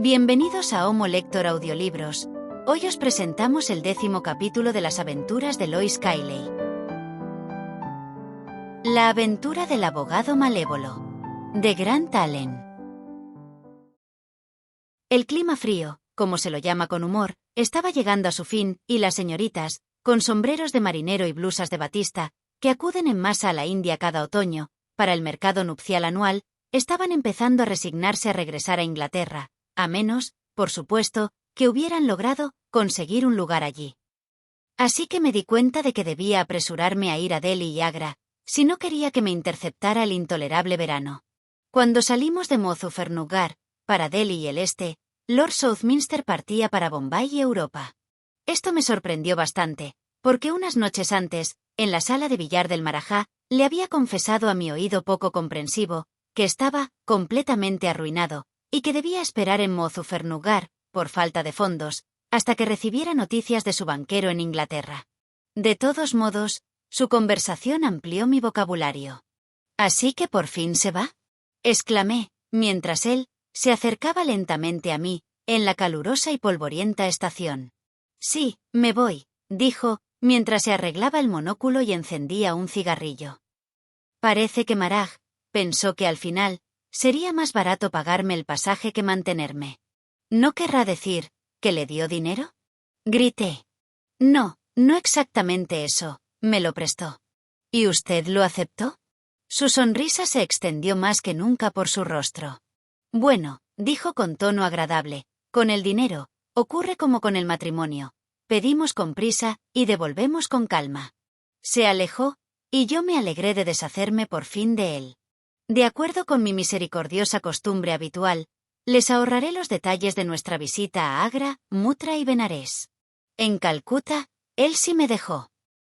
Bienvenidos a Homo Lector Audiolibros. Hoy os presentamos el 10º capítulo de las aventuras de Lois Cayley. La aventura del abogado malévolo, de Grant Allen. El clima frío, como se lo llama con humor, estaba llegando a su fin, y las señoritas, con sombreros de marinero y blusas de batista, que acuden en masa a la India cada otoño, para el mercado nupcial anual, estaban empezando a resignarse a regresar a Inglaterra, a menos, por supuesto, que hubieran logrado conseguir un lugar allí. Así que me di cuenta de que debía apresurarme a ir a Delhi y Agra, si no quería que me interceptara el intolerable verano. Cuando salimos de Muzaffarnagar, para Delhi y el este, Lord Southminster partía para Bombay y Europa. Esto me sorprendió bastante, porque unas noches antes, en la sala de billar del Marajá, le había confesado a mi oído poco comprensivo, que estaba completamente arruinado, y que debía esperar en Muzaffarnagar, por falta de fondos, hasta que recibiera noticias de su banquero en Inglaterra. De todos modos, su conversación amplió mi vocabulario. ¿Así que por fin se va?, exclamé, mientras él se acercaba lentamente a mí, en la calurosa y polvorienta estación. Sí, me voy, dijo, mientras se arreglaba el monóculo y encendía un cigarrillo. Parece que Maraj pensó que al final sería más barato pagarme el pasaje que mantenerme. ¿No querrá decir que le dio dinero?, grité. No, no exactamente eso, me lo prestó. ¿Y usted lo aceptó? Su sonrisa se extendió más que nunca por su rostro. Bueno, dijo con tono agradable, con el dinero, ocurre como con el matrimonio. Pedimos con prisa y devolvemos con calma. Se alejó, y yo me alegré de deshacerme por fin de él. De acuerdo con mi misericordiosa costumbre habitual, les ahorraré los detalles de nuestra visita a Agra, Mutra y Benarés. En Calcuta, él sí me dejó.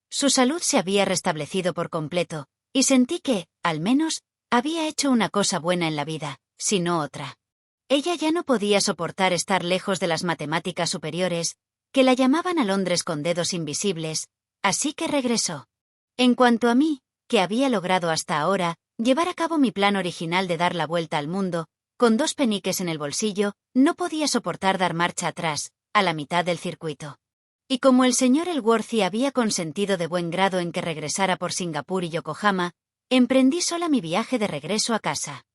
Su salud se había restablecido por completo, y sentí que, al menos, había hecho una cosa buena en la vida, si no otra. Ella ya no podía soportar estar lejos de las matemáticas superiores, que la llamaban a Londres con dedos invisibles, así que regresó. En cuanto a mí, que había logrado hasta ahora llevar a cabo mi plan original de dar la vuelta al mundo, con 2 peniques en el bolsillo, no podía soportar dar marcha atrás, a la mitad del circuito. Y como el señor Elworthy había consentido de buen grado en que regresara por Singapur y Yokohama, emprendí sola mi viaje de regreso a casa.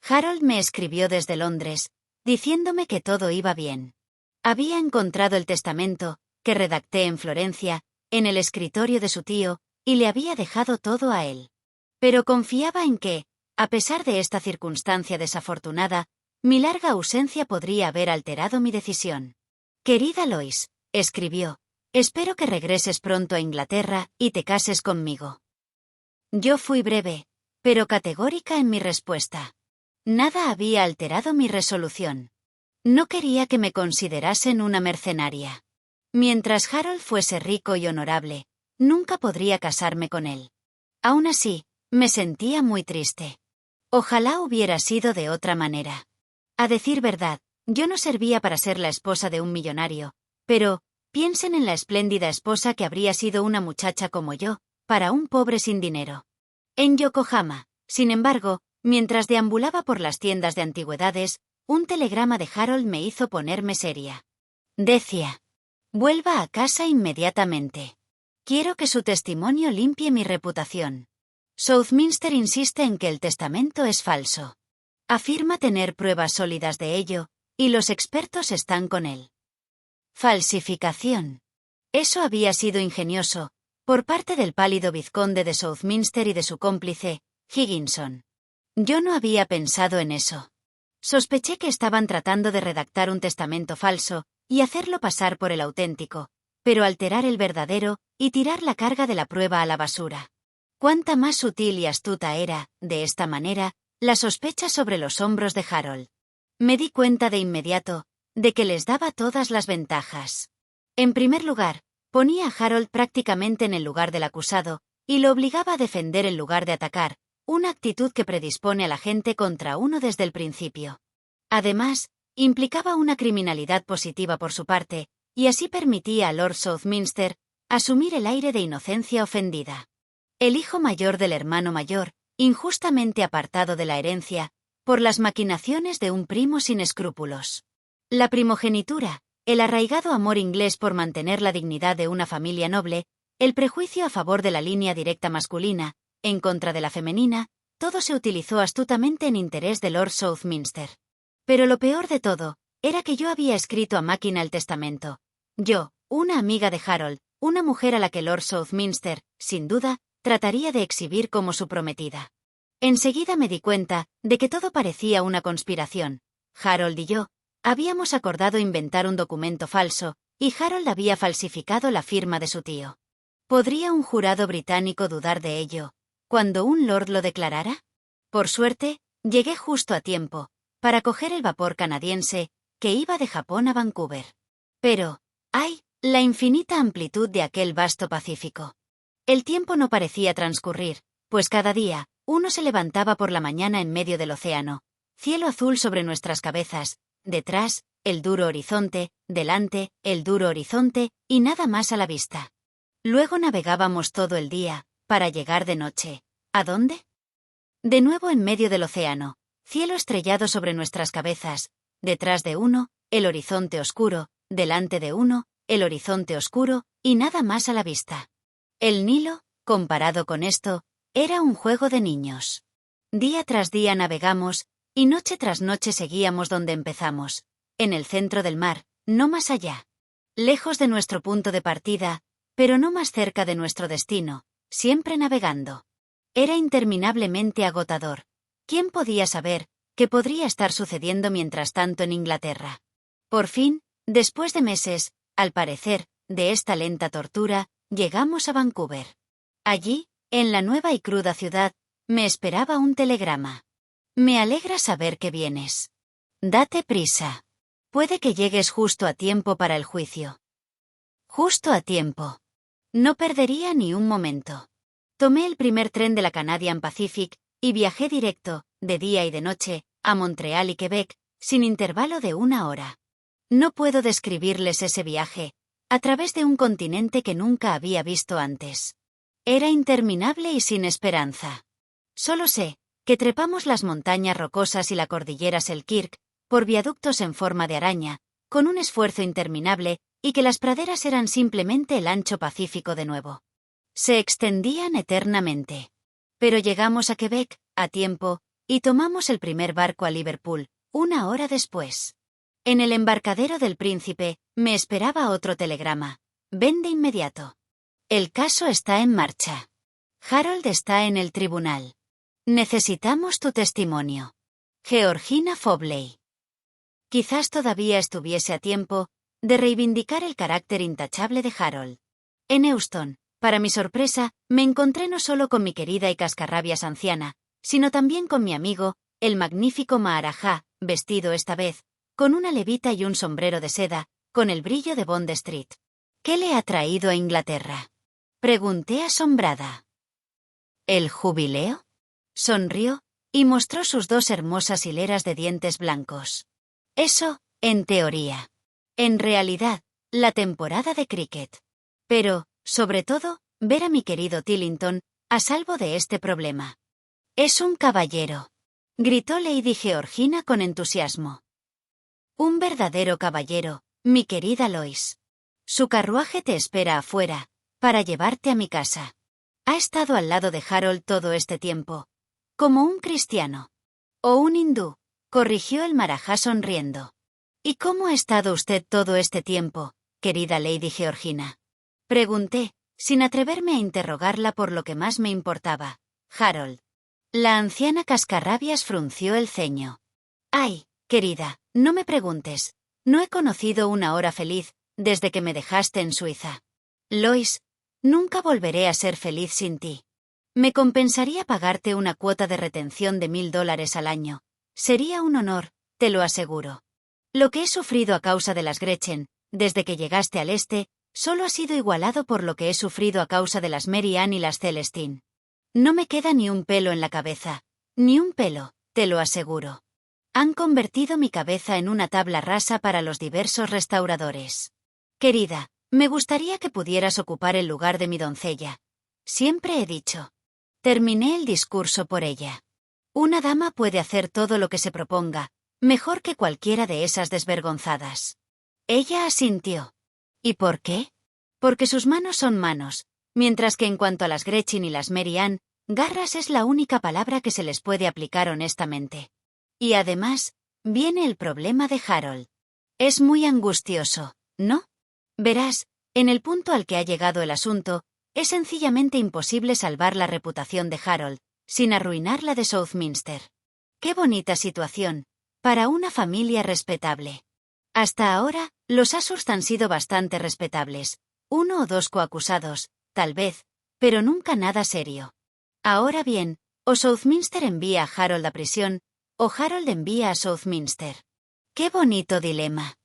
Harold me escribió desde Londres, diciéndome que todo iba bien. Había encontrado el testamento, que redacté en Florencia, en el escritorio de su tío, y le había dejado todo a él. Pero confiaba en que, a pesar de esta circunstancia desafortunada, mi larga ausencia podría haber alterado mi decisión. Querida Lois, escribió, espero que regreses pronto a Inglaterra y te cases conmigo. Yo fui breve, pero categórica en mi respuesta. Nada había alterado mi resolución. No quería que me considerasen una mercenaria. Mientras Harold fuese rico y honorable, nunca podría casarme con él. Aún así, me sentía muy triste. Ojalá hubiera sido de otra manera. A decir verdad, yo no servía para ser la esposa de un millonario, pero piensen en la espléndida esposa que habría sido una muchacha como yo, para un pobre sin dinero. En Yokohama, sin embargo, mientras deambulaba por las tiendas de antigüedades, un telegrama de Harold me hizo ponerme seria. Decía: vuelva a casa inmediatamente. Quiero que su testimonio limpie mi reputación. Southminster insiste en que el testamento es falso. Afirma tener pruebas sólidas de ello, y los expertos están con él. Falsificación. Eso había sido ingenioso, por parte del pálido vizconde de Southminster y de su cómplice, Higginson. Yo no había pensado en eso. Sospeché que estaban tratando de redactar un testamento falso y hacerlo pasar por el auténtico, pero alterar el verdadero y tirar la carga de la prueba a la basura. Cuánta más sutil y astuta era, de esta manera, la sospecha sobre los hombros de Harold. Me di cuenta de inmediato de que les daba todas las ventajas. En primer lugar, ponía a Harold prácticamente en el lugar del acusado, y lo obligaba a defender en lugar de atacar, una actitud que predispone a la gente contra uno desde el principio. Además, implicaba una criminalidad positiva por su parte, y así permitía a Lord Southminster asumir el aire de inocencia ofendida. El hijo mayor del hermano mayor, injustamente apartado de la herencia, por las maquinaciones de un primo sin escrúpulos. La primogenitura, el arraigado amor inglés por mantener la dignidad de una familia noble, el prejuicio a favor de la línea directa masculina, en contra de la femenina, todo se utilizó astutamente en interés de Lord Southminster. Pero lo peor de todo, era que yo había escrito a máquina el testamento. Yo, una amiga de Harold, una mujer a la que Lord Southminster, sin duda, trataría de exhibir como su prometida. Enseguida me di cuenta de que todo parecía una conspiración. Harold y yo habíamos acordado inventar un documento falso, y Harold había falsificado la firma de su tío. ¿Podría un jurado británico dudar de ello cuando un lord lo declarara? Por suerte, llegué justo a tiempo para coger el vapor canadiense que iba de Japón a Vancouver. Pero, ¡ay!, la infinita amplitud de aquel vasto Pacífico. El tiempo no parecía transcurrir, pues cada día, uno se levantaba por la mañana en medio del océano, cielo azul sobre nuestras cabezas, detrás, el duro horizonte, delante, el duro horizonte, y nada más a la vista. Luego navegábamos todo el día, para llegar de noche. ¿A dónde? De nuevo en medio del océano, cielo estrellado sobre nuestras cabezas, detrás de uno, el horizonte oscuro, delante de uno, el horizonte oscuro, y nada más a la vista. El Nilo, comparado con esto, era un juego de niños. Día tras día navegamos, y noche tras noche seguíamos donde empezamos, en el centro del mar, no más allá. Lejos de nuestro punto de partida, pero no más cerca de nuestro destino, siempre navegando. Era interminablemente agotador. ¿Quién podía saber qué podría estar sucediendo mientras tanto en Inglaterra? Por fin, después de meses, al parecer, de esta lenta tortura, llegamos a Vancouver. Allí, en la nueva y cruda ciudad, me esperaba un telegrama. Me alegra saber que vienes. Date prisa. Puede que llegues justo a tiempo para el juicio. Justo a tiempo. No perdería ni un momento. Tomé el primer tren de la Canadian Pacific y viajé directo, de día y de noche, a Montreal y Quebec, sin intervalo de 1 hora. No puedo describirles ese viaje, a través de un continente que nunca había visto antes. Era interminable y sin esperanza. Solo sé que trepamos las montañas rocosas y la cordillera Selkirk, por viaductos en forma de araña, con un esfuerzo interminable, y que las praderas eran simplemente el ancho Pacífico de nuevo. Se extendían eternamente. Pero llegamos a Quebec, a tiempo, y tomamos el primer barco a Liverpool, 1 hora después. En el embarcadero del Príncipe, me esperaba otro telegrama. Ven de inmediato. El caso está en marcha. Harold está en el tribunal. Necesitamos tu testimonio. Georgina Fobley. Quizás todavía estuviese a tiempo de reivindicar el carácter intachable de Harold. En Euston, para mi sorpresa, me encontré no solo con mi querida y cascarrabias anciana, sino también con mi amigo, el magnífico Maharajá, vestido esta vez, con una levita y un sombrero de seda, con el brillo de Bond Street. ¿Qué le ha traído a Inglaterra? Pregunté asombrada. ¿El jubileo? Sonrió, y mostró sus 2 hermosas hileras de dientes blancos. Eso, en teoría. En realidad, la temporada de cricket. Pero, sobre todo, ver a mi querido Tillington, a salvo de este problema. Es un caballero. Gritó Lady Georgina con entusiasmo. Un verdadero caballero, mi querida Lois. Su carruaje te espera afuera, para llevarte a mi casa. Ha estado al lado de Harold todo este tiempo. Como un cristiano. O un hindú, corrigió el marajá sonriendo. ¿Y cómo ha estado usted todo este tiempo, querida Lady Georgina? Pregunté, sin atreverme a interrogarla por lo que más me importaba. Harold. La anciana cascarrabias frunció el ceño. Ay, querida, no me preguntes. No he conocido una hora feliz, desde que me dejaste en Suiza. Lois, nunca volveré a ser feliz sin ti. Me compensaría pagarte una cuota de retención de $1000 al año. Sería un honor, te lo aseguro. Lo que he sufrido a causa de las Gretchen, desde que llegaste al este, solo ha sido igualado por lo que he sufrido a causa de las Mary Ann y las Celestine. No me queda ni un pelo en la cabeza. Ni un pelo, te lo aseguro. Han convertido mi cabeza en una tabla rasa para los diversos restauradores. Querida, me gustaría que pudieras ocupar el lugar de mi doncella. Siempre he dicho. Terminé el discurso por ella. Una dama puede hacer todo lo que se proponga, Mejor que cualquiera de esas desvergonzadas. Ella asintió. ¿Y por qué? Porque sus manos son manos, mientras que en cuanto a las Gretchen y las Mary Ann, garras es la única palabra que se les puede aplicar honestamente. Y además, viene el problema de Harold. Es muy angustioso, ¿no? Verás, en el punto al que ha llegado el asunto, es sencillamente imposible salvar la reputación de Harold, sin arruinar la de Southminster. ¡Qué bonita situación! Para una familia respetable. Hasta ahora, los Ashurst han sido bastante respetables. 1 o 2 coacusados, tal vez, pero nunca nada serio. Ahora bien, o Southminster envía a Harold a prisión, o Harold envía a Southminster. ¡Qué bonito dilema!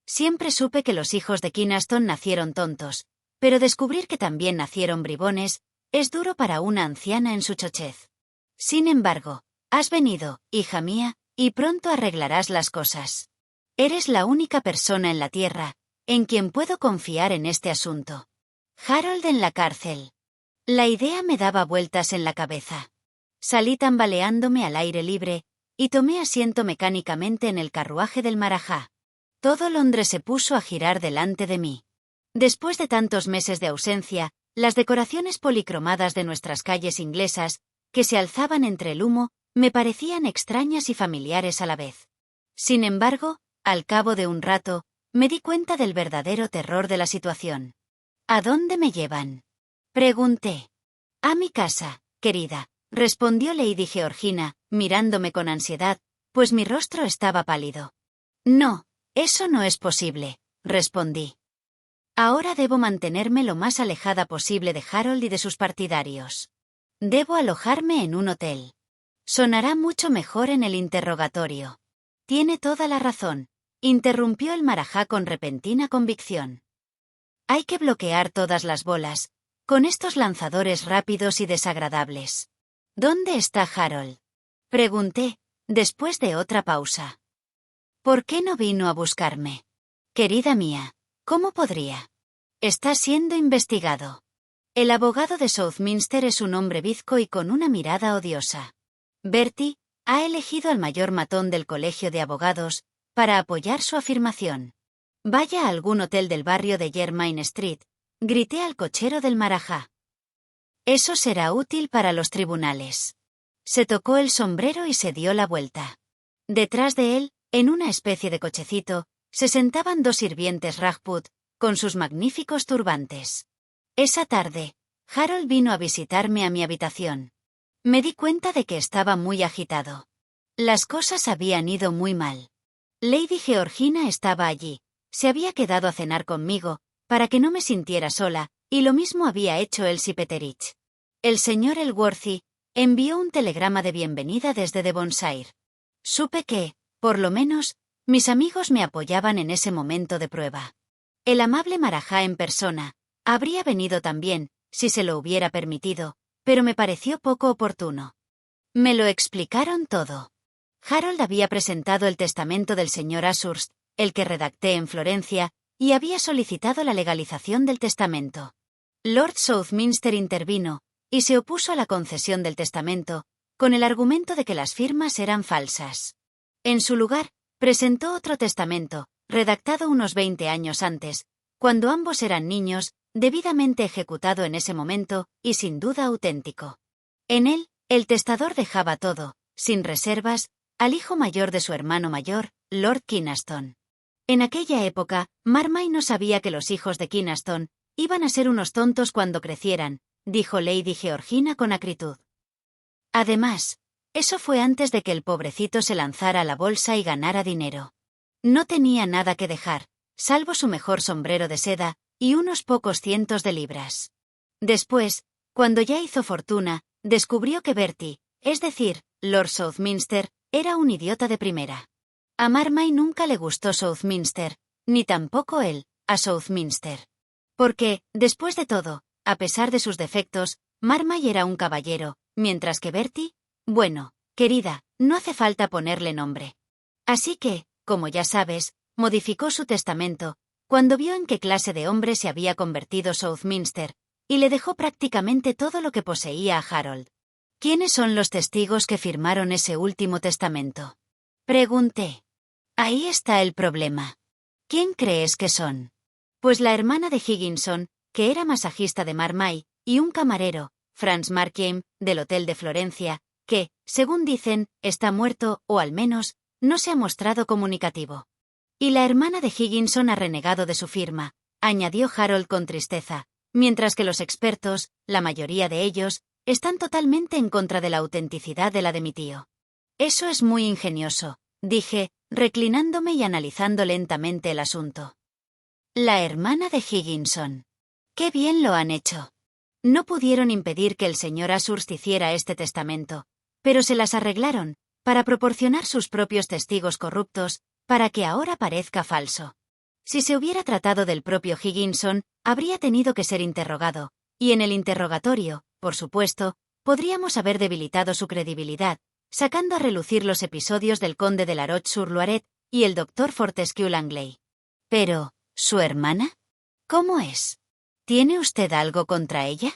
Siempre supe que los hijos de Kynaston nacieron tontos, pero descubrir que también nacieron bribones es duro para una anciana en su chochez. Sin embargo, has venido, hija mía, y pronto arreglarás las cosas. Eres la única persona en la tierra en quien puedo confiar en este asunto. Harold en la cárcel. La idea me daba vueltas en la cabeza. Salí tambaleándome al aire libre y tomé asiento mecánicamente en el carruaje del marajá. Todo Londres se puso a girar delante de mí. Después de tantos meses de ausencia, las decoraciones policromadas de nuestras calles inglesas, que se alzaban entre el humo, me parecían extrañas y familiares a la vez. Sin embargo, al cabo de un rato, me di cuenta del verdadero terror de la situación. ¿A dónde me llevan?, pregunté. A mi casa, querida, respondió Lady Georgina, mirándome con ansiedad, pues mi rostro estaba pálido. No, eso no es posible, respondí. Ahora debo mantenerme lo más alejada posible de Harold y de sus partidarios. Debo alojarme en un hotel. Sonará mucho mejor en el interrogatorio. Tiene toda la razón, interrumpió el marajá con repentina convicción. Hay que bloquear todas las bolas, con estos lanzadores rápidos y desagradables. ¿Dónde está Harold?, pregunté, después de otra pausa. ¿Por qué no vino a buscarme? Querida mía, ¿cómo podría? Está siendo investigado. El abogado de Southminster es un hombre bizco y con una mirada odiosa. Bertie ha elegido al mayor matón del colegio de abogados para apoyar su afirmación. Vaya a algún hotel del barrio de Jermyn Street, grité al cochero del marajá. Eso será útil para los tribunales. Se tocó el sombrero y se dio la vuelta. Detrás de él, en una especie de cochecito, se sentaban 2 sirvientes Rajput, con sus magníficos turbantes. Esa tarde, Harold vino a visitarme a mi habitación. Me di cuenta de que estaba muy agitado. Las cosas habían ido muy mal. Lady Georgina estaba allí, se había quedado a cenar conmigo, para que no me sintiera sola, y lo mismo había hecho Elsie Peterich. El señor Elworthy envió un telegrama de bienvenida desde Devonshire. Supe que, por lo menos, mis amigos me apoyaban en ese momento de prueba. El amable marajá en persona habría venido también, si se lo hubiera permitido, pero me pareció poco oportuno. Me lo explicaron todo. Harold había presentado el testamento del señor Ashurst, el que redacté en Florencia, y había solicitado la legalización del testamento. Lord Southminster intervino, y se opuso a la concesión del testamento, con el argumento de que las firmas eran falsas. En su lugar, presentó otro testamento, redactado unos 20 años antes, cuando ambos eran niños, debidamente ejecutado en ese momento, y sin duda auténtico. En él, el testador dejaba todo, sin reservas, al hijo mayor de su hermano mayor, Lord Kynaston. En aquella época, Marmay no sabía que los hijos de Kynaston iban a ser unos tontos cuando crecieran, dijo Lady Georgina con acritud. Además, eso fue antes de que el pobrecito se lanzara a la bolsa y ganara dinero. No tenía nada que dejar, salvo su mejor sombrero de seda y unos pocos cientos de libras. Después, cuando ya hizo fortuna, descubrió que Bertie, es decir, Lord Southminster, era un idiota de primera. A Marmay nunca le gustó Southminster, ni tampoco él, a Southminster. Porque, después de todo, a pesar de sus defectos, Marmay era un caballero, mientras que Bertie, bueno, querida, no hace falta ponerle nombre. Así que, como ya sabes, modificó su testamento, cuando vio en qué clase de hombre se había convertido Southminster, y le dejó prácticamente todo lo que poseía a Harold. ¿Quiénes son los testigos que firmaron ese último testamento?, pregunté. Ahí está el problema. ¿Quién crees que son? Pues la hermana de Higginson, que era masajista de Marmay, y un camarero, Franz Markheim, del Hotel de Florencia, que, según dicen, está muerto, o al menos, no se ha mostrado comunicativo. Y la hermana de Higginson ha renegado de su firma, añadió Harold con tristeza, mientras que los expertos, la mayoría de ellos, están totalmente en contra de la autenticidad de la de mi tío. Eso es muy ingenioso, dije, reclinándome y analizando lentamente el asunto. La hermana de Higginson. ¡Qué bien lo han hecho! No pudieron impedir que el señor Ashurst hiciera este testamento, pero se las arreglaron, para proporcionar sus propios testigos corruptos, para que ahora parezca falso. Si se hubiera tratado del propio Higginson, habría tenido que ser interrogado, y en el interrogatorio, por supuesto, podríamos haber debilitado su credibilidad, sacando a relucir los episodios del conde de la Roche-sur-Loiret y el doctor Fortescue Langley. Pero, ¿su hermana? ¿Cómo es? ¿Tiene usted algo contra ella?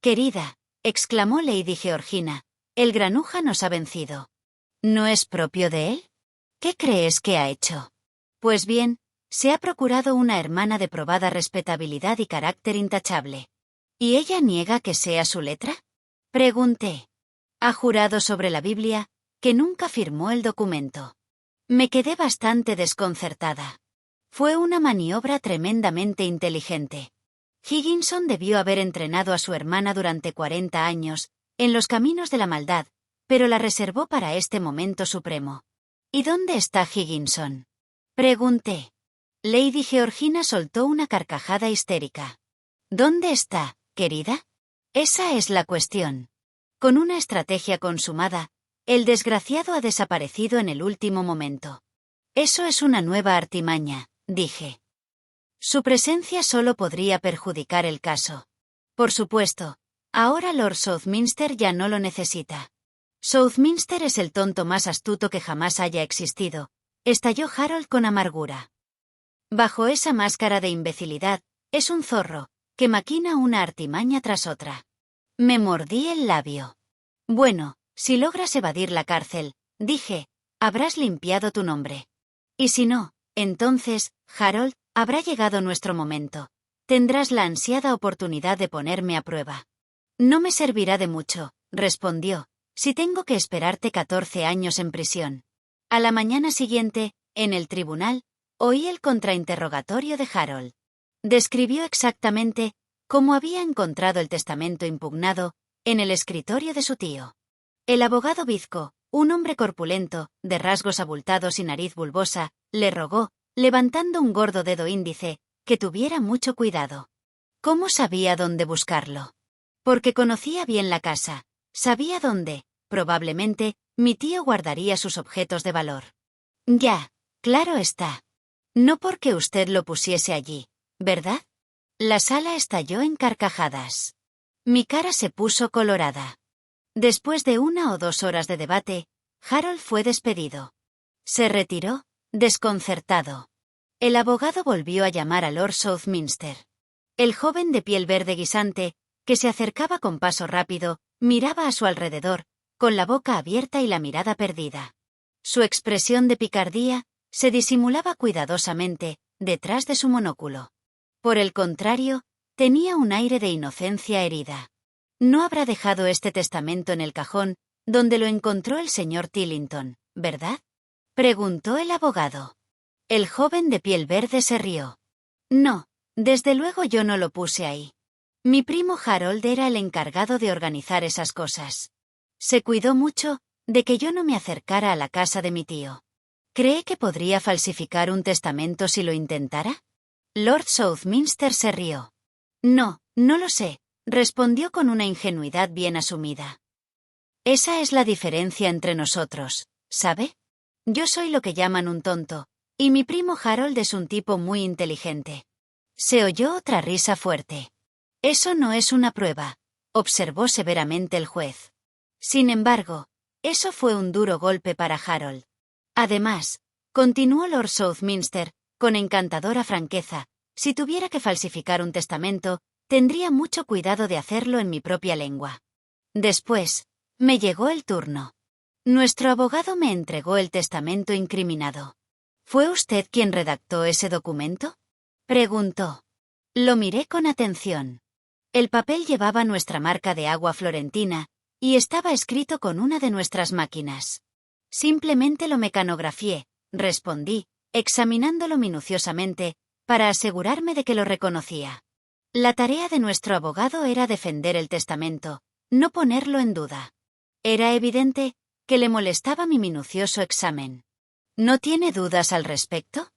Querida, exclamó Lady Georgina, el granuja nos ha vencido. ¿No es propio de él? ¿Qué crees que ha hecho? Pues bien, se ha procurado una hermana de probada respetabilidad y carácter intachable. ¿Y ella niega que sea su letra? Pregunté. Ha jurado sobre la Biblia que nunca firmó el documento. Me quedé bastante desconcertada. Fue una maniobra tremendamente inteligente. Higginson debió haber entrenado a su hermana durante 40 años, en los caminos de la maldad, pero la reservó para este momento supremo. ¿Y dónde está Higginson? Pregunté. Lady Georgina soltó una carcajada histérica. ¿Dónde está, querida? Esa es la cuestión. Con una estrategia consumada, el desgraciado ha desaparecido en el último momento. Eso es una nueva artimaña, dije. Su presencia solo podría perjudicar el caso. Por supuesto, ahora Lord Southminster ya no lo necesita. Southminster es el tonto más astuto que jamás haya existido, estalló Harold con amargura. Bajo esa máscara de imbecilidad, es un zorro, que maquina una artimaña tras otra. Me mordí el labio. Bueno, si logras evadir la cárcel, dije, habrás limpiado tu nombre. Y si no, entonces, Harold, habrá llegado nuestro momento. Tendrás la ansiada oportunidad de ponerme a prueba. No me servirá de mucho, respondió, si tengo que esperarte 14 años en prisión. A la mañana siguiente, en el tribunal, oí el contrainterrogatorio de Harold. Describió exactamente cómo había encontrado el testamento impugnado en el escritorio de su tío. El abogado bizco, un hombre corpulento, de rasgos abultados y nariz bulbosa, le rogó, levantando un gordo dedo índice, que tuviera mucho cuidado. ¿Cómo sabía dónde buscarlo? Porque conocía bien la casa, sabía dónde, probablemente, mi tío guardaría sus objetos de valor. Ya, claro está. No porque usted lo pusiese allí, ¿verdad? La sala estalló en carcajadas. Mi cara se puso colorada. Después de 1 o 2 horas de debate, Harold fue despedido. Se retiró, desconcertado. El abogado volvió a llamar a Lord Southminster. El joven de piel verde guisante, que se acercaba con paso rápido, miraba a su alrededor, con la boca abierta y la mirada perdida. Su expresión de picardía se disimulaba cuidadosamente, detrás de su monóculo. Por el contrario, tenía un aire de inocencia herida. No habrá dejado este testamento en el cajón, donde lo encontró el señor Tillington, ¿verdad? Preguntó el abogado. El joven de piel verde se rió. No, desde luego yo no lo puse ahí. Mi primo Harold era el encargado de organizar esas cosas. Se cuidó mucho de que yo no me acercara a la casa de mi tío. ¿Cree que podría falsificar un testamento si lo intentara? Lord Southminster se rió. No, no lo sé, respondió con una ingenuidad bien asumida. Esa es la diferencia entre nosotros, ¿sabe? Yo soy lo que llaman un tonto, y mi primo Harold es un tipo muy inteligente. Se oyó otra risa fuerte. Eso no es una prueba, observó severamente el juez. Sin embargo, eso fue un duro golpe para Harold. Además, continuó Lord Southminster, con encantadora franqueza, si tuviera que falsificar un testamento, tendría mucho cuidado de hacerlo en mi propia lengua. Después, me llegó el turno. Nuestro abogado me entregó el testamento incriminado. ¿Fue usted quien redactó ese documento? Preguntó. Lo miré con atención. El papel llevaba nuestra marca de agua florentina y estaba escrito con una de nuestras máquinas. Simplemente lo mecanografié, respondí, examinándolo minuciosamente, para asegurarme de que lo reconocía. La tarea de nuestro abogado era defender el testamento, no ponerlo en duda. Era evidente que le molestaba mi minucioso examen. ¿No tiene dudas al respecto?,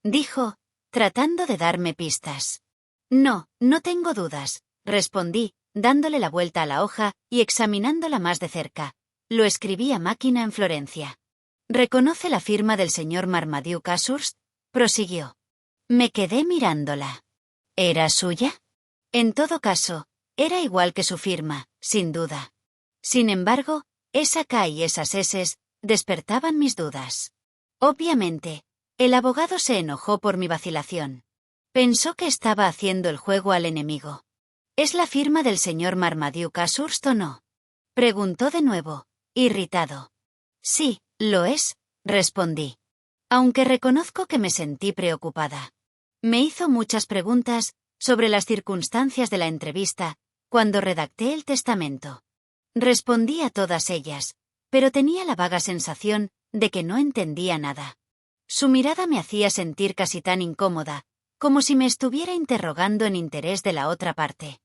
dijo, tratando de darme pistas. No, no tengo dudas, respondí, dándole la vuelta a la hoja y examinándola más de cerca. Lo escribí a máquina en Florencia. ¿Reconoce la firma del señor Marmaduke Ashurst?, prosiguió. Me quedé mirándola. ¿Era suya? En todo caso, era igual que su firma, sin duda. Sin embargo, esa K y esas S despertaban mis dudas. Obviamente, el abogado se enojó por mi vacilación. Pensó que estaba haciendo el juego al enemigo. ¿Es la firma del señor Marmaduke Ashurst o no?, preguntó de nuevo, irritado. Sí, lo es, respondí. Aunque reconozco que me sentí preocupada. Me hizo muchas preguntas sobre las circunstancias de la entrevista cuando redacté el testamento. Respondí a todas ellas, pero tenía la vaga sensación de que no entendía nada. Su mirada me hacía sentir casi tan incómoda, como si me estuviera interrogando en interés de la otra parte.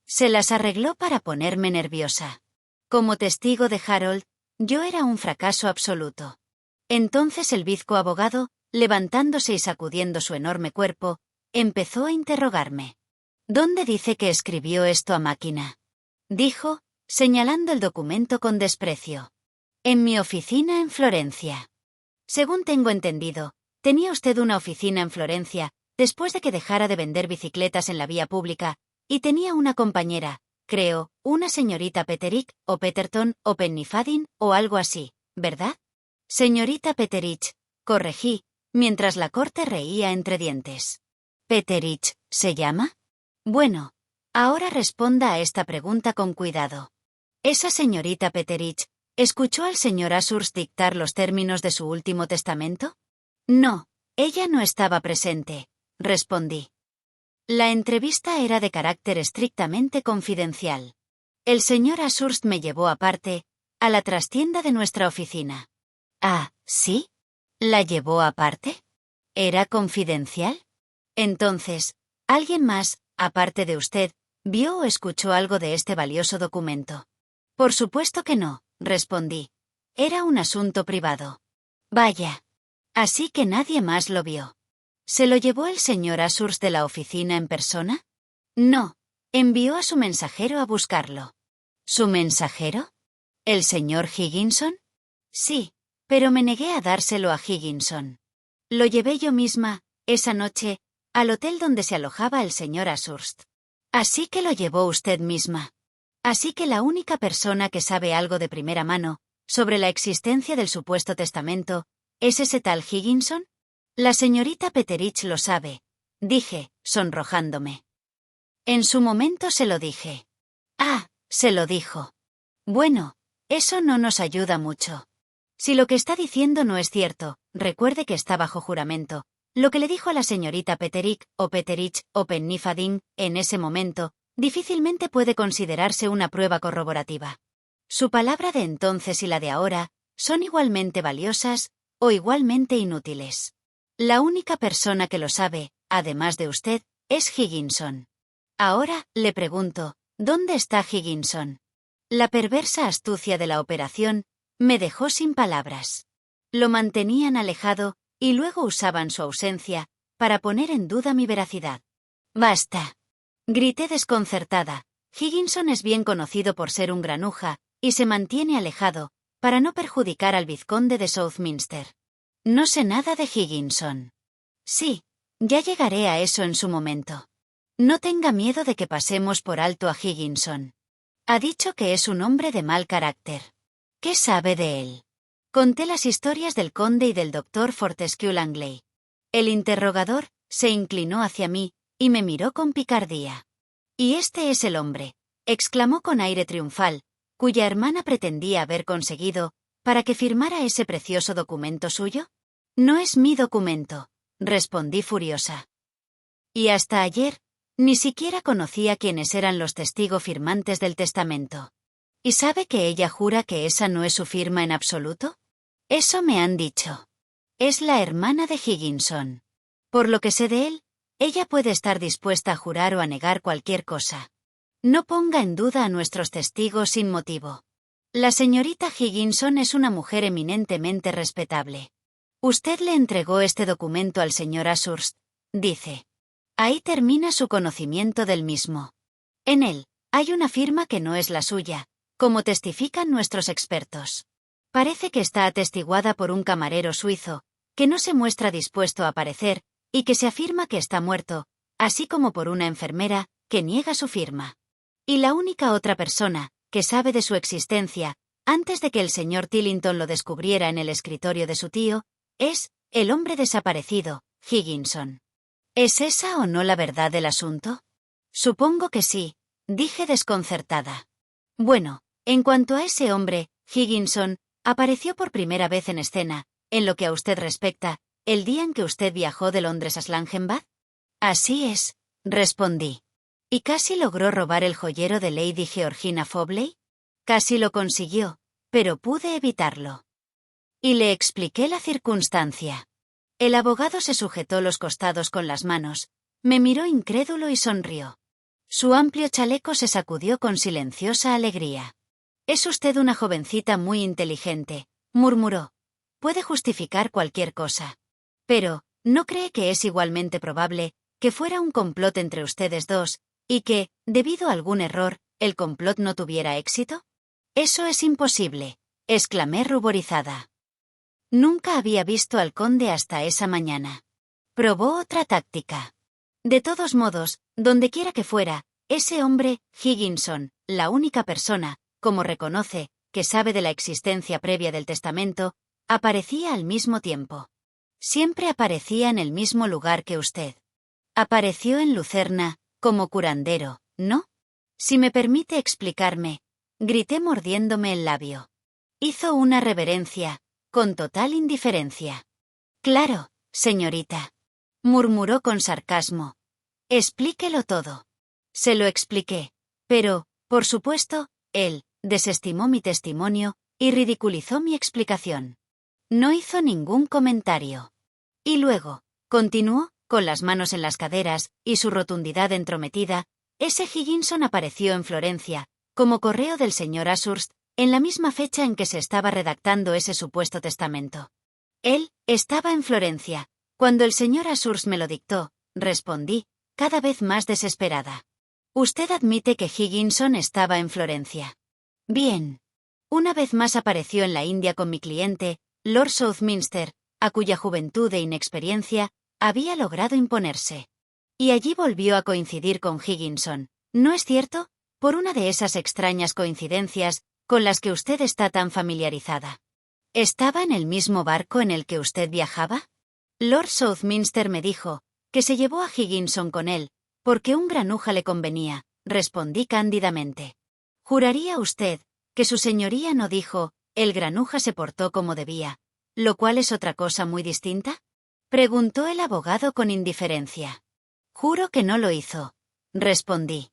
Se las arregló para ponerme nerviosa. Como testigo de Harold, yo era un fracaso absoluto. Entonces el bizco abogado, levantándose y sacudiendo su enorme cuerpo, empezó a interrogarme. ¿Dónde dice que escribió esto a máquina?, dijo, señalando el documento con desprecio. En mi oficina en Florencia. Según tengo entendido, tenía usted una oficina en Florencia, después de que dejara de vender bicicletas en la vía pública, y tenía una compañera, creo, una señorita Petterick, o Petterton, o Pennyfadin, o algo así, ¿verdad? Señorita Petterick, corregí, mientras la corte reía entre dientes. ¿Petterick se llama? Bueno, ahora responda a esta pregunta con cuidado. ¿Esa señorita Petterick escuchó al señor Ashurst dictar los términos de su último testamento? No, ella no estaba presente, respondí. La entrevista era de carácter estrictamente confidencial. El señor Ashurst me llevó aparte, a la trastienda de nuestra oficina. Ah, ¿sí? ¿La llevó aparte? ¿Era confidencial? Entonces, ¿alguien más, aparte de usted, vio o escuchó algo de este valioso documento? Por supuesto que no, respondí. Era un asunto privado. Vaya. Así que nadie más lo vio. ¿Se lo llevó el señor Ashurst de la oficina en persona? No. Envió a su mensajero a buscarlo. ¿Su mensajero? ¿El señor Higginson? Sí, pero me negué a dárselo a Higginson. Lo llevé yo misma, esa noche, al hotel donde se alojaba el señor Ashurst. Así que lo llevó usted misma. Así que la única persona que sabe algo de primera mano sobre la existencia del supuesto testamento es ese tal Higginson. La señorita Petterick lo sabe, dije, sonrojándome. En su momento se lo dije. Ah, se lo dijo. Bueno, eso no nos ayuda mucho. Si lo que está diciendo no es cierto, recuerde que está bajo juramento. Lo que le dijo a la señorita Petterick, o Pennyfadin, en ese momento, difícilmente puede considerarse una prueba corroborativa. Su palabra de entonces y la de ahora son igualmente valiosas o igualmente inútiles. La única persona que lo sabe, además de usted, es Higginson. Ahora, le pregunto, ¿dónde está Higginson? La perversa astucia de la operación me dejó sin palabras. Lo mantenían alejado y luego usaban su ausencia para poner en duda mi veracidad. ¡Basta!, grité desconcertada. Higginson es bien conocido por ser un granuja y se mantiene alejado para no perjudicar al vizconde de Southminster. No sé nada de Higginson. Sí, ya llegaré a eso en su momento. No tenga miedo de que pasemos por alto a Higginson. Ha dicho que es un hombre de mal carácter. ¿Qué sabe de él? Conté las historias del conde y del doctor Fortescue Langley. El interrogador se inclinó hacia mí y me miró con picardía. «Y este es el hombre», exclamó con aire triunfal, cuya hermana pretendía haber conseguido para que firmara ese precioso documento suyo. No es mi documento, respondí furiosa. Y hasta ayer, ni siquiera conocía quiénes eran los testigos firmantes del testamento. ¿Y sabe que ella jura que esa no es su firma en absoluto? Eso me han dicho. Es la hermana de Higginson. Por lo que sé de él, ella puede estar dispuesta a jurar o a negar cualquier cosa. No ponga en duda a nuestros testigos sin motivo. La señorita Higginson es una mujer eminentemente respetable. Usted le entregó este documento al señor Ashurst, dice. Ahí termina su conocimiento del mismo. En él, hay una firma que no es la suya, como testifican nuestros expertos. Parece que está atestiguada por un camarero suizo, que no se muestra dispuesto a aparecer, y que se afirma que está muerto, así como por una enfermera, que niega su firma. Y la única otra persona, que sabe de su existencia, antes de que el señor Tillington lo descubriera en el escritorio de su tío, es el hombre desaparecido, Higginson. ¿Es esa o no la verdad del asunto? Supongo que sí, dije desconcertada. Bueno, en cuanto a ese hombre, Higginson, apareció por primera vez en escena, en lo que a usted respecta, el día en que usted viajó de Londres a Schlangenbad. Así es, respondí. ¿Y casi logró robar el joyero de Lady Georgina Fobley? Casi lo consiguió, pero pude evitarlo. Y le expliqué la circunstancia. El abogado se sujetó los costados con las manos, me miró incrédulo y sonrió. Su amplio chaleco se sacudió con silenciosa alegría. Es usted una jovencita muy inteligente, murmuró. Puede justificar cualquier cosa. Pero, ¿no cree que es igualmente probable que fuera un complot entre ustedes dos, y que, debido a algún error, el complot no tuviera éxito? Eso es imposible, exclamé ruborizada. Nunca había visto al conde hasta esa mañana. Probó otra táctica. De todos modos, dondequiera que fuera, ese hombre, Higginson, la única persona, como reconoce, que sabe de la existencia previa del testamento, aparecía al mismo tiempo. Siempre aparecía en el mismo lugar que usted. Apareció en Lucerna, como curandero, ¿no? Si me permite explicarme, grité mordiéndome el labio. Hizo una reverencia, con total indiferencia. Claro, señorita, murmuró con sarcasmo. Explíquelo todo. Se lo expliqué, pero, por supuesto, él desestimó mi testimonio y ridiculizó mi explicación. No hizo ningún comentario. Y luego, continuó, con las manos en las caderas y su rotundidad entrometida, ese Higginson apareció en Florencia, como correo del señor Ashurst, en la misma fecha en que se estaba redactando ese supuesto testamento. Él estaba en Florencia, cuando el señor Ashurst me lo dictó, respondí, cada vez más desesperada. Usted admite que Higginson estaba en Florencia. Bien. Una vez más apareció en la India con mi cliente, Lord Southminster, a cuya juventud e inexperiencia había logrado imponerse. Y allí volvió a coincidir con Higginson, ¿no es cierto? Por una de esas extrañas coincidencias con las que usted está tan familiarizada. ¿Estaba en el mismo barco en el que usted viajaba? Lord Southminster me dijo que se llevó a Higginson con él, porque un granuja le convenía, respondí cándidamente. ¿Juraría usted que su señoría no dijo, el granuja se portó como debía, lo cual es otra cosa muy distinta? Preguntó el abogado con indiferencia. Juro que no lo hizo, respondí.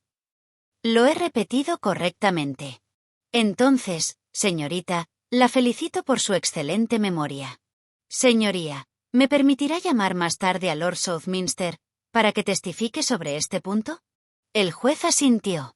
Lo he repetido correctamente. Entonces, señorita, la felicito por su excelente memoria. Señoría, ¿me permitirá llamar más tarde a Lord Southminster para que testifique sobre este punto? El juez asintió.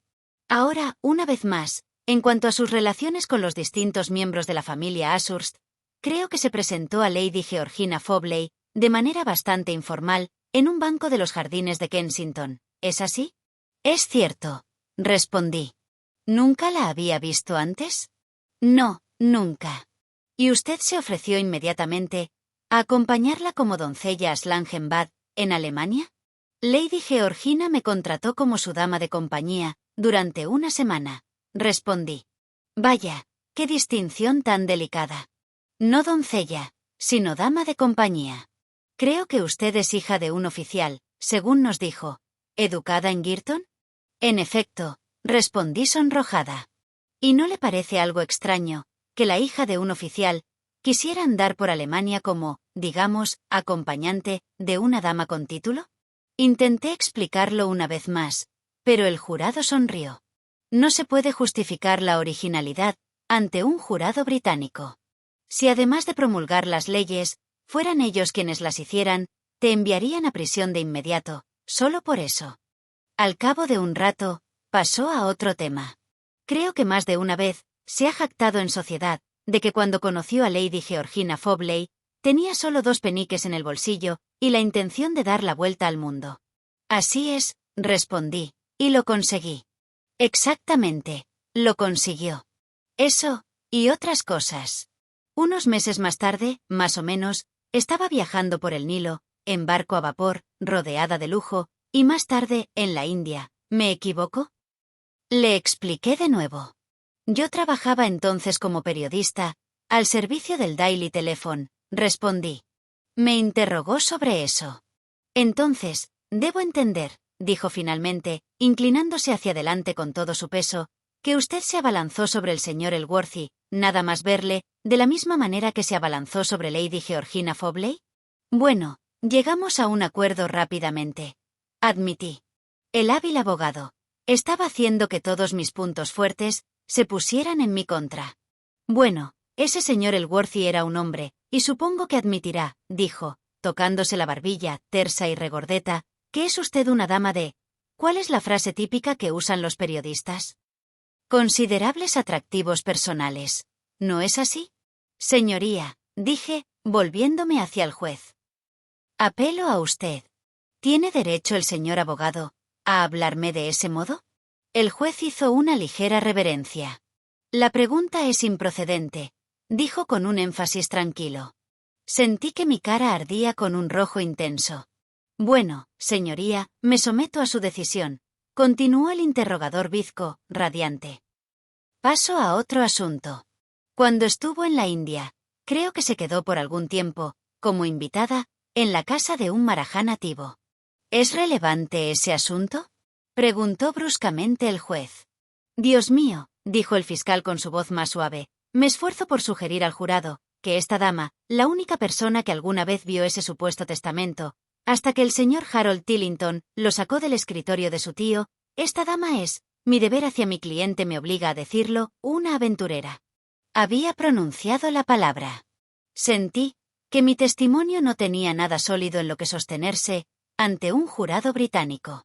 Ahora, una vez más, en cuanto a sus relaciones con los distintos miembros de la familia Ashurst, creo que se presentó a Lady Georgina Fobley, de manera bastante informal, en un banco de los jardines de Kensington. ¿Es así? Es cierto, respondí. ¿Nunca la había visto antes? No, nunca. ¿Y usted se ofreció inmediatamente a acompañarla como doncella a Schlangenbad, en Alemania? Lady Georgina me contrató como su dama de compañía, durante una semana, respondí. Vaya, qué distinción tan delicada. No doncella, sino dama de compañía. Creo que usted es hija de un oficial, según nos dijo. ¿Educada en Girton? En efecto, respondí sonrojada. ¿Y no le parece algo extraño que la hija de un oficial quisiera andar por Alemania como digamos, acompañante, de una dama con título? Intenté explicarlo una vez más, pero el jurado sonrió. No se puede justificar la originalidad ante un jurado británico. Si además de promulgar las leyes, fueran ellos quienes las hicieran, te enviarían a prisión de inmediato, solo por eso. Al cabo de un rato, pasó a otro tema. Creo que más de una vez se ha jactado en sociedad de que cuando conoció a Lady Georgina Fobley, tenía solo 2 peniques en el bolsillo y la intención de dar la vuelta al mundo. Así es, respondí, y lo conseguí. Exactamente, lo consiguió. Eso, y otras cosas. Unos meses más tarde, más o menos, estaba viajando por el Nilo, en barco a vapor, rodeada de lujo, y más tarde, en la India. ¿Me equivoco? Le expliqué de nuevo. Yo trabajaba entonces como periodista, al servicio del Daily Telephone, respondí. Me interrogó sobre eso. Entonces, debo entender, dijo finalmente, inclinándose hacia adelante con todo su peso, que usted se abalanzó sobre el señor Elworthy, nada más verle, de la misma manera que se abalanzó sobre Lady Georgina Fobley. Bueno, llegamos a un acuerdo rápidamente. Admití. El hábil abogado estaba haciendo que todos mis puntos fuertes se pusieran en mi contra. Bueno, ese señor Elworthy era un hombre, y supongo que admitirá, dijo, tocándose la barbilla, tersa y regordeta, que es usted una dama de... ¿Cuál es la frase típica que usan los periodistas? Considerables atractivos personales. ¿No es así? Señoría, dije, volviéndome hacia el juez. Apelo a usted. ¿Tiene derecho el señor abogado a hablarme de ese modo? El juez hizo una ligera reverencia. La pregunta es improcedente, dijo con un énfasis tranquilo. Sentí que mi cara ardía con un rojo intenso. Bueno, señoría, me someto a su decisión, continuó el interrogador bizco, radiante. Paso a otro asunto. Cuando estuvo en la India, creo que se quedó por algún tiempo, como invitada, en la casa de un marajá nativo. ¿Es relevante ese asunto? Preguntó bruscamente el juez. Dios mío, dijo el fiscal con su voz más suave, me esfuerzo por sugerir al jurado que esta dama, la única persona que alguna vez vio ese supuesto testamento, hasta que el señor Harold Tillington lo sacó del escritorio de su tío, esta dama es, mi deber hacia mi cliente me obliga a decirlo, una aventurera. Había pronunciado la palabra. Sentí que mi testimonio no tenía nada sólido en lo que sostenerse ante un jurado británico.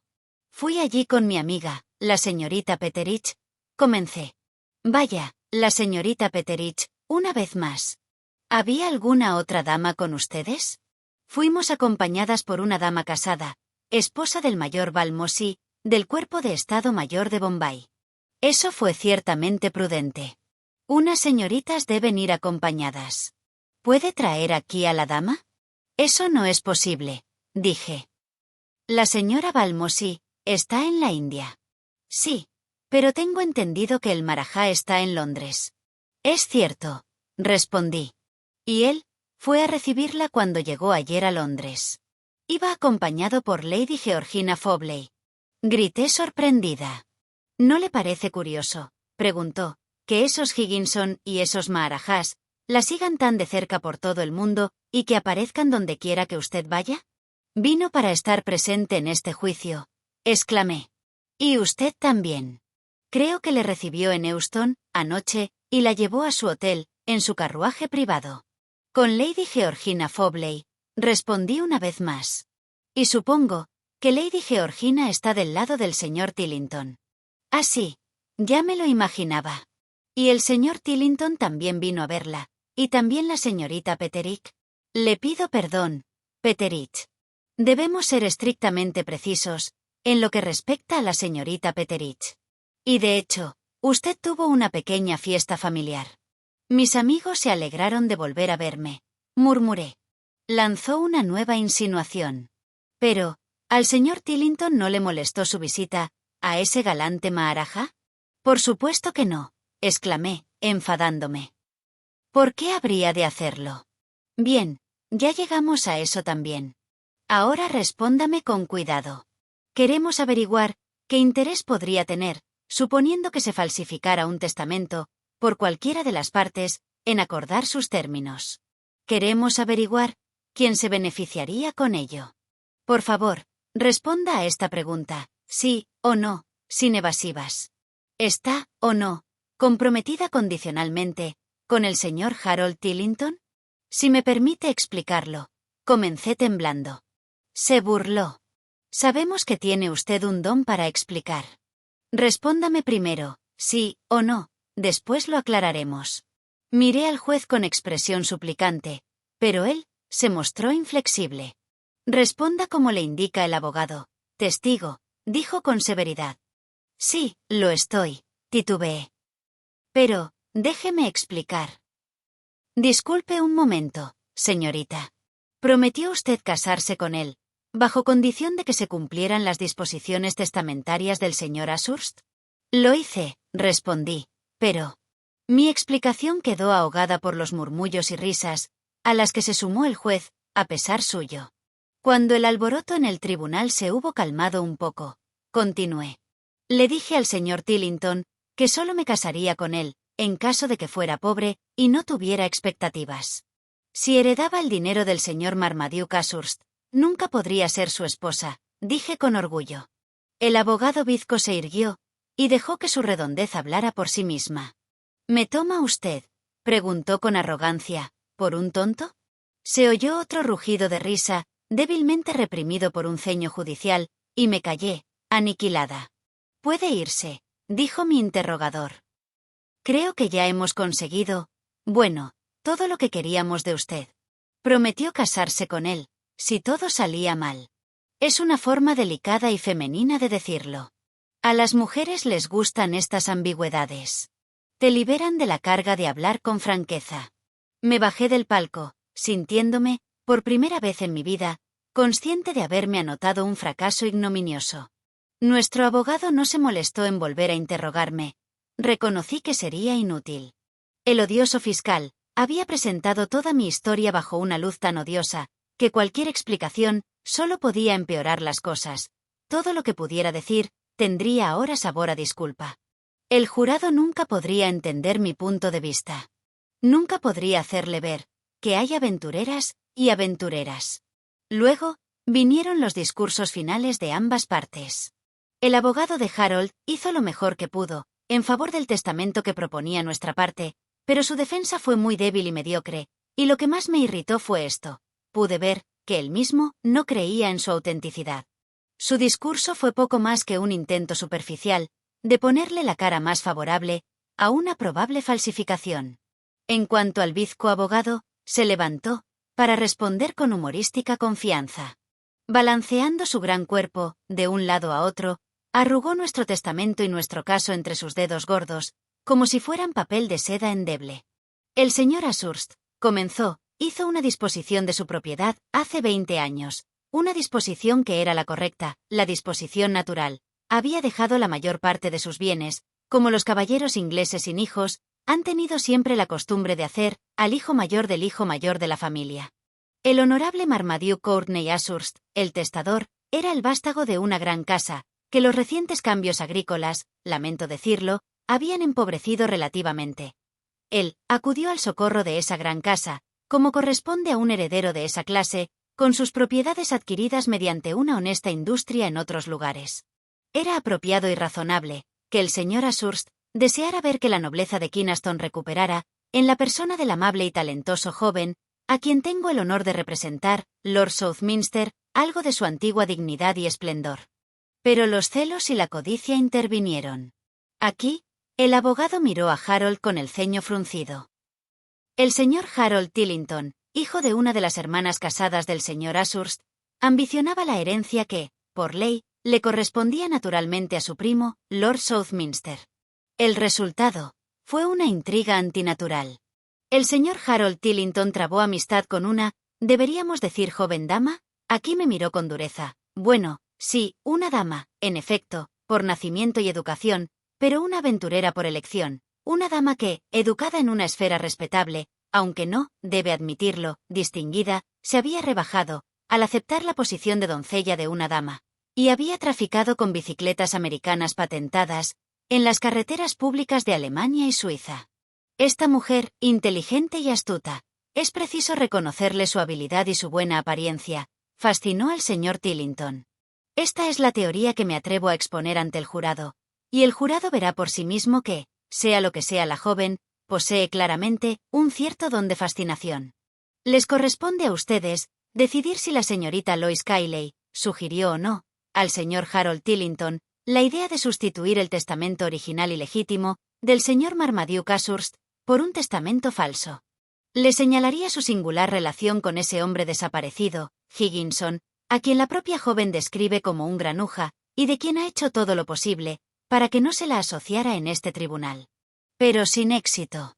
Fui allí con mi amiga, la señorita Petterich. Comencé. Vaya, la señorita Petterich, una vez más. ¿Había alguna otra dama con ustedes? Fuimos acompañadas por una dama casada, esposa del mayor Balmossie, del Cuerpo de Estado Mayor de Bombay. Eso fue ciertamente prudente. Unas señoritas deben ir acompañadas. ¿Puede traer aquí a la dama? Eso no es posible, dije. La señora Balmossie está en la India. Sí, pero tengo entendido que el marajá está en Londres. Es cierto, respondí. Y él fue a recibirla cuando llegó ayer a Londres. Iba acompañado por Lady Georgina Fobley. Grité sorprendida. ¿No le parece curioso, preguntó, que esos Higginson y esos maharajás la sigan tan de cerca por todo el mundo y que aparezcan donde quiera que usted vaya? Vino para estar presente en este juicio, exclamé. Y usted también. Creo que le recibió en Euston, anoche, y la llevó a su hotel, en su carruaje privado. Con Lady Georgina Fobley, respondí una vez más. Y supongo que Lady Georgina está del lado del señor Tillington. Ah, sí, ya me lo imaginaba. Y el señor Tillington también vino a verla, y también la señorita Petterick. Le pido perdón, Petterick. Debemos ser estrictamente precisos en lo que respecta a la señorita Petterick. Y de hecho, usted tuvo una pequeña fiesta familiar. Mis amigos se alegraron de volver a verme, murmuré. Lanzó una nueva insinuación. Pero, ¿al señor Tillington no le molestó su visita a ese galante maharajá? Por supuesto que no, exclamé, enfadándome. ¿Por qué habría de hacerlo? Bien, ya llegamos a eso también. Ahora respóndame con cuidado. Queremos averiguar qué interés podría tener, suponiendo que se falsificara un testamento, por cualquiera de las partes, en acordar sus términos. Queremos averiguar quien se beneficiaría con ello. Por favor, responda a esta pregunta, sí o no, sin evasivas. ¿Está, o no, comprometida condicionalmente con el señor Harold Tillington? Si me permite explicarlo, comencé temblando. Se burló. Sabemos que tiene usted un don para explicar. Respóndame primero, sí o no, después lo aclararemos. Miré al juez con expresión suplicante, pero él se mostró inflexible. Responda como le indica el abogado. Testigo, dijo con severidad. Sí, lo estoy, titubeé. Pero, déjeme explicar. Disculpe un momento, señorita. ¿Prometió usted casarse con él, bajo condición de que se cumplieran las disposiciones testamentarias del señor Ashurst? Lo hice, respondí, pero... Mi explicación quedó ahogada por los murmullos y risas, a las que se sumó el juez, a pesar suyo. Cuando el alboroto en el tribunal se hubo calmado un poco, continué. Le dije al señor Tillington que solo me casaría con él, en caso de que fuera pobre y no tuviera expectativas. Si heredaba el dinero del señor Marmaduke Ashurst, nunca podría ser su esposa, dije con orgullo. El abogado bizco se irguió y dejó que su redondez hablara por sí misma. ¿Me toma usted?, preguntó con arrogancia, ¿por un tonto? Se oyó otro rugido de risa, débilmente reprimido por un ceño judicial, y me callé, aniquilada. Puede irse, dijo mi interrogador. Creo que ya hemos conseguido, bueno, todo lo que queríamos de usted. Prometió casarse con él, si todo salía mal. Es una forma delicada y femenina de decirlo. A las mujeres les gustan estas ambigüedades. Te liberan de la carga de hablar con franqueza. Me bajé del palco, sintiéndome, por primera vez en mi vida, consciente de haberme anotado un fracaso ignominioso. Nuestro abogado no se molestó en volver a interrogarme. Reconocí que sería inútil. El odioso fiscal había presentado toda mi historia bajo una luz tan odiosa, que cualquier explicación solo podía empeorar las cosas. Todo lo que pudiera decir tendría ahora sabor a disculpa. El jurado nunca podría entender mi punto de vista. Nunca podría hacerle ver que hay aventureras y aventureras. Luego, vinieron los discursos finales de ambas partes. El abogado de Harold hizo lo mejor que pudo, en favor del testamento que proponía nuestra parte, pero su defensa fue muy débil y mediocre, y lo que más me irritó fue esto. Pude ver que él mismo no creía en su autenticidad. Su discurso fue poco más que un intento superficial de ponerle la cara más favorable a una probable falsificación. En cuanto al bizco abogado, se levantó para responder con humorística confianza. Balanceando su gran cuerpo, de un lado a otro, arrugó nuestro testamento y nuestro caso entre sus dedos gordos, como si fueran papel de seda endeble. El señor Ashurst comenzó, hizo una disposición de su propiedad hace 20 años, una disposición que era la correcta, la disposición natural. Había dejado la mayor parte de sus bienes, como los caballeros ingleses sin hijos, han tenido siempre la costumbre de hacer, al hijo mayor del hijo mayor de la familia. El honorable Marmaduke Courtney Ashurst, el testador, era el vástago de una gran casa, que los recientes cambios agrícolas, lamento decirlo, habían empobrecido relativamente. Él acudió al socorro de esa gran casa, como corresponde a un heredero de esa clase, con sus propiedades adquiridas mediante una honesta industria en otros lugares. Era apropiado y razonable que el señor Ashurst deseara ver que la nobleza de Kynaston recuperara, en la persona del amable y talentoso joven, a quien tengo el honor de representar, Lord Southminster, algo de su antigua dignidad y esplendor. Pero los celos y la codicia intervinieron. Aquí, el abogado miró a Harold con el ceño fruncido. El señor Harold Tillington, hijo de una de las hermanas casadas del señor Ashurst, ambicionaba la herencia que, por ley, le correspondía naturalmente a su primo, Lord Southminster. El resultado fue una intriga antinatural. El señor Harold Tillington trabó amistad con una, deberíamos decir joven dama, aquí me miró con dureza. Bueno, sí, una dama, en efecto, por nacimiento y educación, pero una aventurera por elección, una dama que, educada en una esfera respetable, aunque no, debe admitirlo, distinguida, se había rebajado, al aceptar la posición de doncella de una dama, y había traficado con bicicletas americanas patentadas, en las carreteras públicas de Alemania y Suiza. Esta mujer, inteligente y astuta, Es preciso reconocerle su habilidad y su buena apariencia, fascinó al señor Tillington. Esta es la teoría que me atrevo a exponer ante el jurado, y el jurado verá por sí mismo que, sea lo que sea la joven, posee claramente un cierto don de fascinación. Les corresponde a ustedes decidir si la señorita Lois Cayley sugirió o no, al señor Harold Tillington, la idea de sustituir el testamento original y legítimo del señor Marmaduke Ashurst por un testamento falso. Le señalaría su singular relación con ese hombre desaparecido, Higginson, a quien la propia joven describe como un granuja, y de quien ha hecho todo lo posible para que no se la asociara en este tribunal. Pero sin éxito.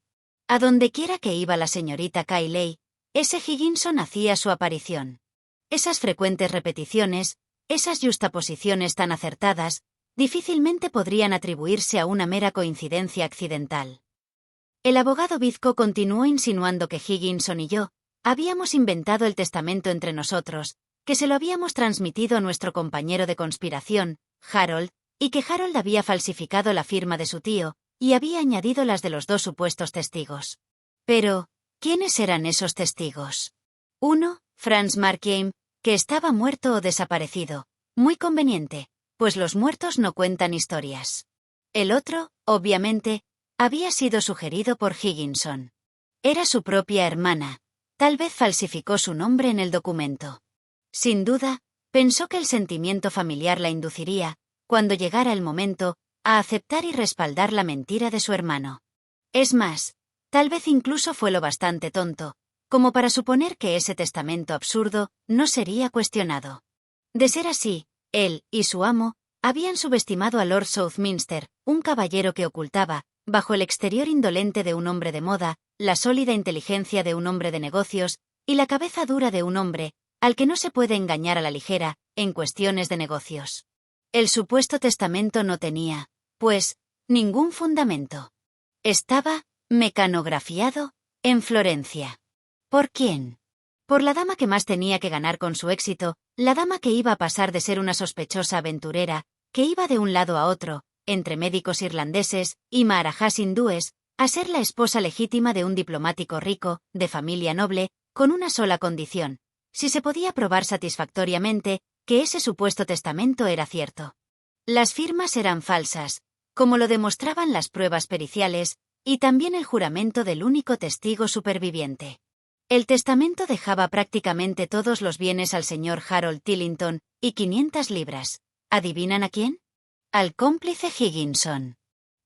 A donde quiera que iba la señorita Cayley, ese Higginson hacía su aparición. Esas frecuentes repeticiones, esas yuxtaposiciones tan acertadas, difícilmente podrían atribuirse a una mera coincidencia accidental. El abogado bizco continuó insinuando que Higginson y yo habíamos inventado el testamento entre nosotros, que se lo habíamos transmitido a nuestro compañero de conspiración, Harold, y que Harold había falsificado la firma de su tío, y había añadido las de los dos supuestos testigos. Pero, ¿quiénes eran esos testigos? Uno, Franz Markheim, que estaba muerto o desaparecido. Muy conveniente, pues los muertos no cuentan historias. El otro, obviamente, había sido sugerido por Higginson. Era su propia hermana. Tal vez falsificó su nombre en el documento. Sin duda, pensó que el sentimiento familiar la induciría, cuando llegara el momento, a aceptar y respaldar la mentira de su hermano. Es más, tal vez incluso fue lo bastante tonto, como para suponer que ese testamento absurdo no sería cuestionado. De ser así, él y su amo habían subestimado a Lord Southminster, un caballero que ocultaba, bajo el exterior indolente de un hombre de moda, la sólida inteligencia de un hombre de negocios y la cabeza dura de un hombre, al que no se puede engañar a la ligera, en cuestiones de negocios. El supuesto testamento no tenía, pues, ningún fundamento. Estaba mecanografiado en Florencia. ¿Por quién? Por la dama que más tenía que ganar con su éxito, la dama que iba a pasar de ser una sospechosa aventurera, que iba de un lado a otro, entre médicos irlandeses y maharajás hindúes, a ser la esposa legítima de un diplomático rico, de familia noble, con una sola condición: si se podía probar satisfactoriamente que ese supuesto testamento era cierto. Las firmas eran falsas, como lo demostraban las pruebas periciales, y también el juramento del único testigo superviviente. El testamento dejaba prácticamente todos los bienes al señor Harold Tillington, y 500 libras. ¿Adivinan a quién? Al cómplice Higginson.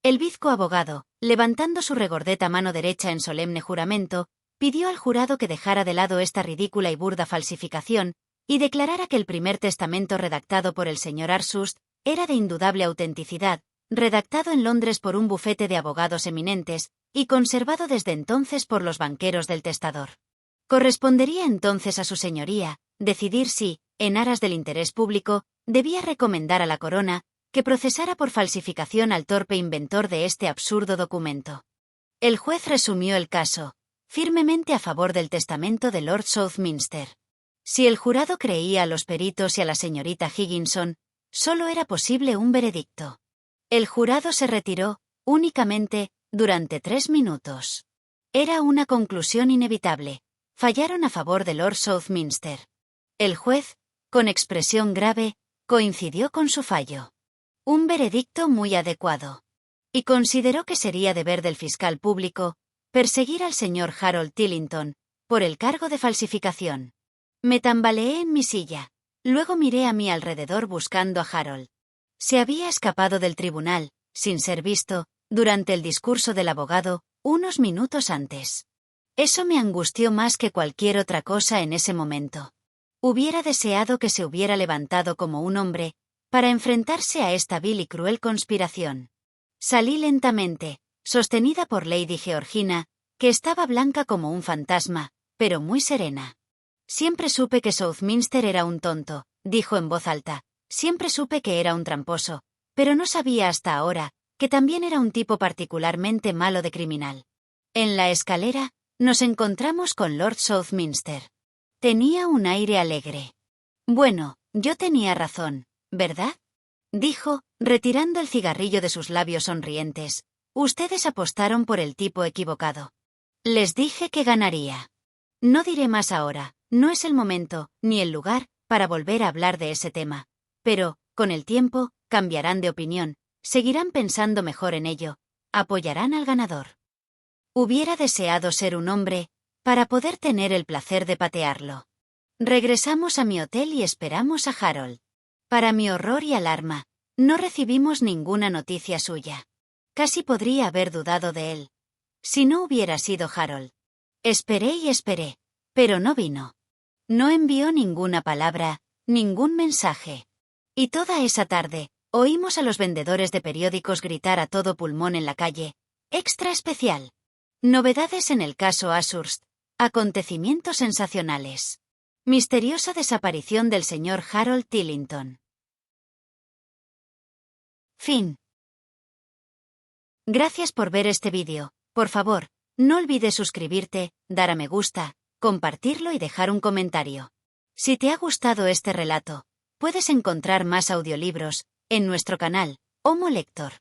El bizco abogado, levantando su regordeta mano derecha en solemne juramento, pidió al jurado que dejara de lado esta ridícula y burda falsificación, y declarara que el primer testamento redactado por el señor Ashurst era de indudable autenticidad, redactado en Londres por un bufete de abogados eminentes, y conservado desde entonces por los banqueros del testador. Correspondería entonces a su señoría decidir si, en aras del interés público, debía recomendar a la corona que procesara por falsificación al torpe inventor de este absurdo documento. El juez resumió el caso, firmemente a favor del testamento de Lord Southminster. Si el jurado creía a los peritos y a la señorita Higginson, solo era posible un veredicto. El jurado se retiró, únicamente, durante 3 minutos. Era una conclusión inevitable. Fallaron a favor de Lord Southminster. El juez, con expresión grave, coincidió con su fallo. Un veredicto muy adecuado. Y consideró que sería deber del fiscal público perseguir al señor Harold Tillington por el cargo de falsificación. Me tambaleé en mi silla. Luego miré a mi alrededor buscando a Harold. Se había escapado del tribunal, sin ser visto, durante el discurso del abogado, unos minutos antes. Eso me angustió más que cualquier otra cosa en ese momento. Hubiera deseado que se hubiera levantado como un hombre, para enfrentarse a esta vil y cruel conspiración. Salí lentamente, sostenida por Lady Georgina, que estaba blanca como un fantasma, pero muy serena. Siempre supe que Southminster era un tonto, dijo en voz alta. Siempre supe que era un tramposo, pero no sabía hasta ahora que también era un tipo particularmente malo de criminal. En la escalera, nos encontramos con Lord Southminster. Tenía un aire alegre. Bueno, yo tenía razón, ¿verdad? Dijo, retirando el cigarrillo de sus labios sonrientes. Ustedes apostaron por el tipo equivocado. Les dije que ganaría. No diré más ahora, no es el momento, ni el lugar, para volver a hablar de ese tema. Pero, con el tiempo, cambiarán de opinión, seguirán pensando mejor en ello, apoyarán al ganador. Hubiera deseado ser un hombre, para poder tener el placer de patearlo. Regresamos a mi hotel y esperamos a Harold. Para mi horror y alarma, no recibimos ninguna noticia suya. Casi podría haber dudado de él. Si no hubiera sido Harold. Esperé y esperé, pero no vino. No envió ninguna palabra, ningún mensaje. Y toda esa tarde, oímos a los vendedores de periódicos gritar a todo pulmón en la calle: «Extra especial». Novedades en el caso Ashurst. Acontecimientos sensacionales. Misteriosa desaparición del señor Harold Tillington. Fin. Gracias por ver este vídeo. Por favor, no olvides suscribirte, dar a me gusta, compartirlo y dejar un comentario. Si te ha gustado este relato, puedes encontrar más audiolibros en nuestro canal, Homo Lector.